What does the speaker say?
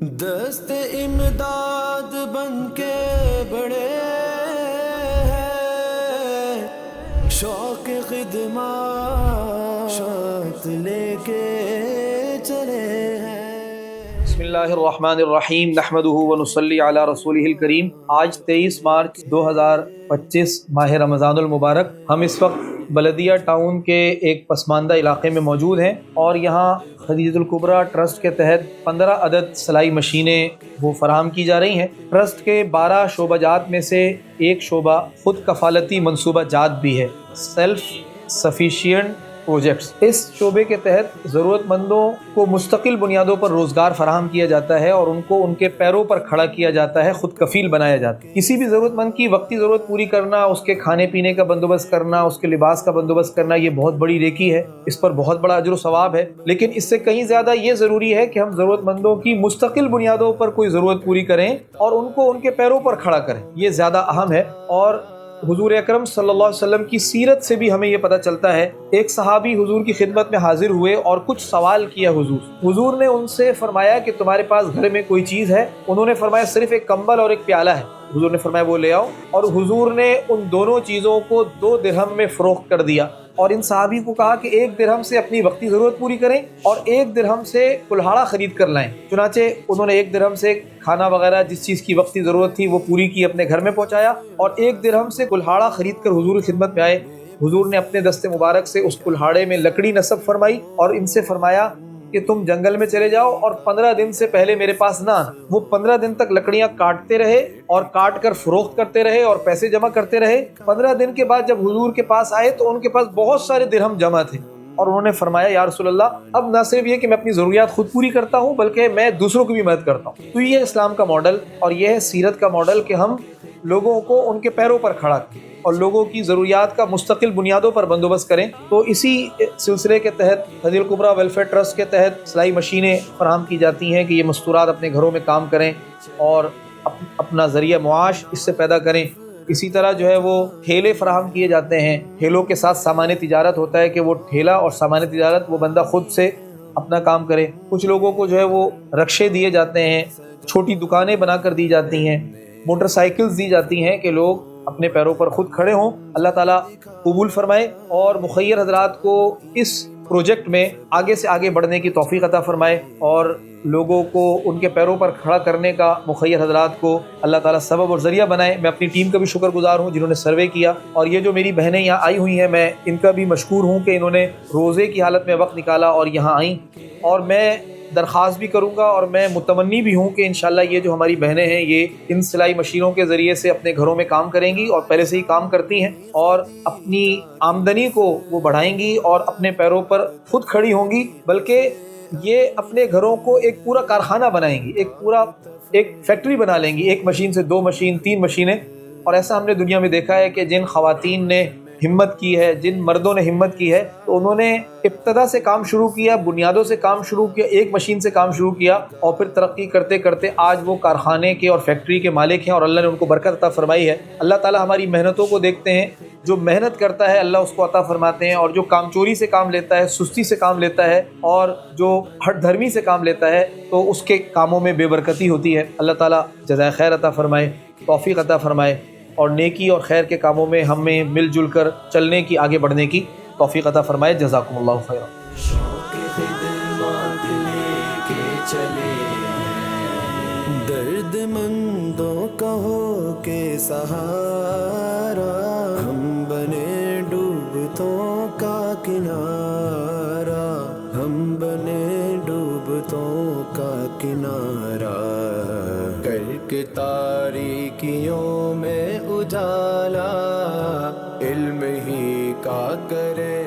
دست امداد بن کے بڑے ہیں، شوق خدمات لے کے چلے ہیں۔ بسم اللہ الرحمن الرحیم نحمدہ ونصلی علی رسولہ الکریم۔ آج 23 مارچ 2025 ماہ رمضان المبارک۔ ہم اس وقت بلدیہ ٹاؤن کے ایک پسماندہ علاقے میں موجود ہیں اور یہاں خدیجۃ الکبریٰ ٹرسٹ کے تحت 15 عدد سلائی مشینیں وہ فراہم کی جا رہی ہیں۔ ٹرسٹ کے 12 شعبہ جات میں سے ایک شعبہ خود کفالتی منصوبہ جات بھی ہے، سیلف سفیشینٹ پروجیکٹس۔ اس شعبے کے تحت ضرورت مندوں کو مستقل بنیادوں پر روزگار فراہم کیا جاتا ہے اور ان کو ان کے پیروں پر کھڑا کیا جاتا ہے، خود کفیل بنایا جاتا ہے۔ کسی بھی ضرورت مند کی وقتی ضرورت پوری کرنا، اس کے کھانے پینے کا بندوبست کرنا، اس کے لباس کا بندوبست کرنا، یہ بہت بڑی نیکی ہے، اس پر بہت بڑا اجر و ثواب ہے۔ لیکن اس سے کہیں زیادہ یہ ضروری ہے کہ ہم ضرورت مندوں کی مستقل بنیادوں پر کوئی ضرورت پوری کریں اور ان کو ان کے پیروں پر کھڑا کریں، یہ زیادہ اہم ہے۔ اور حضور اکرم صلی اللہ علیہ وسلم کی سیرت سے بھی ہمیں یہ پتہ چلتا ہے۔ ایک صحابی حضور کی خدمت میں حاضر ہوئے اور کچھ سوال کیا حضور نے ان سے فرمایا کہ تمہارے پاس گھر میں کوئی چیز ہے؟ انہوں نے فرمایا صرف ایک کمبل اور ایک پیالہ ہے۔ حضور نے فرمایا وہ لے آؤ، اور حضور نے ان دونوں چیزوں کو 2 درہم میں فروخت کر دیا اور ان صحابی کو کہا کہ 1 درہم سے اپنی وقتی ضرورت پوری کریں اور 1 درہم سے کلہاڑا خرید کر لائیں۔ چنانچہ انہوں نے 1 درہم سے کھانا وغیرہ جس چیز کی وقتی ضرورت تھی وہ پوری کی، اپنے گھر میں پہنچایا، اور 1 درہم سے کلہاڑا خرید کر حضور کی خدمت میں آئے۔ حضور نے اپنے دست مبارک سے اس کلہاڑے میں لکڑی نصب فرمائی اور ان سے فرمایا کہ تم جنگل میں چلے جاؤ اور 15 دن سے پہلے میرے پاس نہ آنا۔ وہ 15 دن تک لکڑیاں کاٹتے رہے اور کاٹ کر فروخت کرتے رہے اور پیسے جمع کرتے رہے۔ 15 دن کے بعد جب حضور کے پاس آئے تو ان کے پاس بہت سارے درہم جمع تھے، اور انہوں نے فرمایا یا رسول اللہ، اب نہ صرف یہ کہ میں اپنی ضروریات خود پوری کرتا ہوں بلکہ میں دوسروں کی بھی مدد کرتا ہوں۔ تو یہ اسلام کا ماڈل اور یہ ہے سیرت کا ماڈل کہ ہم لوگوں کو ان کے پیروں پر کھڑا کریں اور لوگوں کی ضروریات کا مستقل بنیادوں پر بندوبست کریں۔ تو اسی سلسلے کے تحت خدیجۃ الکبریٰ ویلفیئر ٹرسٹ کے تحت سلائی مشینیں فراہم کی جاتی ہیں کہ یہ مستورات اپنے گھروں میں کام کریں اور اپنا ذریعہ معاش اس سے پیدا کریں۔ اسی طرح جو ہے وہ ٹھیلے فراہم کیے جاتے ہیں، ٹھیلوں کے ساتھ سامان تجارت ہوتا ہے کہ وہ ٹھیلا اور سامان تجارت وہ بندہ خود سے اپنا کام کرے۔ کچھ لوگوں کو جو ہے وہ رکشے دیے جاتے ہیں، چھوٹی دکانیں بنا کر دی جاتی ہیں، موٹر سائیکلز دی جاتی ہیں کہ لوگ اپنے پیروں پر خود کھڑے ہوں۔ اللہ تعالیٰ قبول فرمائے اور مخیر حضرات کو اس پروجیکٹ میں آگے سے آگے بڑھنے کی توفیق عطا فرمائے اور لوگوں کو ان کے پیروں پر کھڑا کرنے کا مخیر حضرات کو اللہ تعالیٰ سبب اور ذریعہ بنائے۔ میں اپنی ٹیم کا بھی شکر گزار ہوں جنہوں نے سروے کیا، اور یہ جو میری بہنیں یہاں آئی ہوئی ہیں میں ان کا بھی مشکور ہوں کہ انہوں نے روزے کی حالت میں وقت نکالا اور یہاں آئیں۔ اور میں درخواست بھی کروں گا اور میں متمنی بھی ہوں کہ انشاءاللہ یہ جو ہماری بہنیں ہیں یہ ان سلائی مشینوں کے ذریعے سے اپنے گھروں میں کام کریں گی اور پہلے سے ہی کام کرتی ہیں، اور اپنی آمدنی کو وہ بڑھائیں گی اور اپنے پیروں پر خود کھڑی ہوں گی، بلکہ یہ اپنے گھروں کو ایک پورا کارخانہ بنائیں گی، ایک فیکٹری بنا لیں گی، 1 مشین سے 2 مشین 3 مشینیں۔ اور ایسا ہم نے دنیا میں دیکھا ہے کہ جن خواتین نے ہمت کی ہے، جن مردوں نے ہمت کی ہے، تو انہوں نے ابتدا سے کام شروع کیا، بنیادوں سے کام شروع کیا، 1 مشین سے کام شروع کیا، اور پھر ترقی کرتے کرتے آج وہ کارخانے کے اور فیکٹری کے مالک ہیں اور اللہ نے ان کو برکت عطا فرمائی ہے۔ اللہ تعالیٰ ہماری محنتوں کو دیکھتے ہیں، جو محنت کرتا ہے اللہ اس کو عطا فرماتے ہیں، اور جو کام چوری سے کام لیتا ہے، سستی سے کام لیتا ہے اور جو ہٹ دھرمی سے کام لیتا ہے تو اس کے کاموں میں بے برکتی ہوتی ہے۔ اللہ تعالیٰ جزائے خیر عطا فرمائے، توفیق عطا فرمائے، اور نیکی اور خیر کے کاموں میں ہمیں مل جل کر چلنے کی، آگے بڑھنے کی توفیق عطا فرمائے۔ جزاکم اللہ خیرا۔ شوق خدمات لے کے چلے ہیں، درد مندوں کا ہو کے سہارا، ہم بنے ڈوبتوں کا کنارہ، ہم بنے ڈوبتوں کا کنارہ، کر کے تاریکیوں میں اجالا، علم ہی کا کرے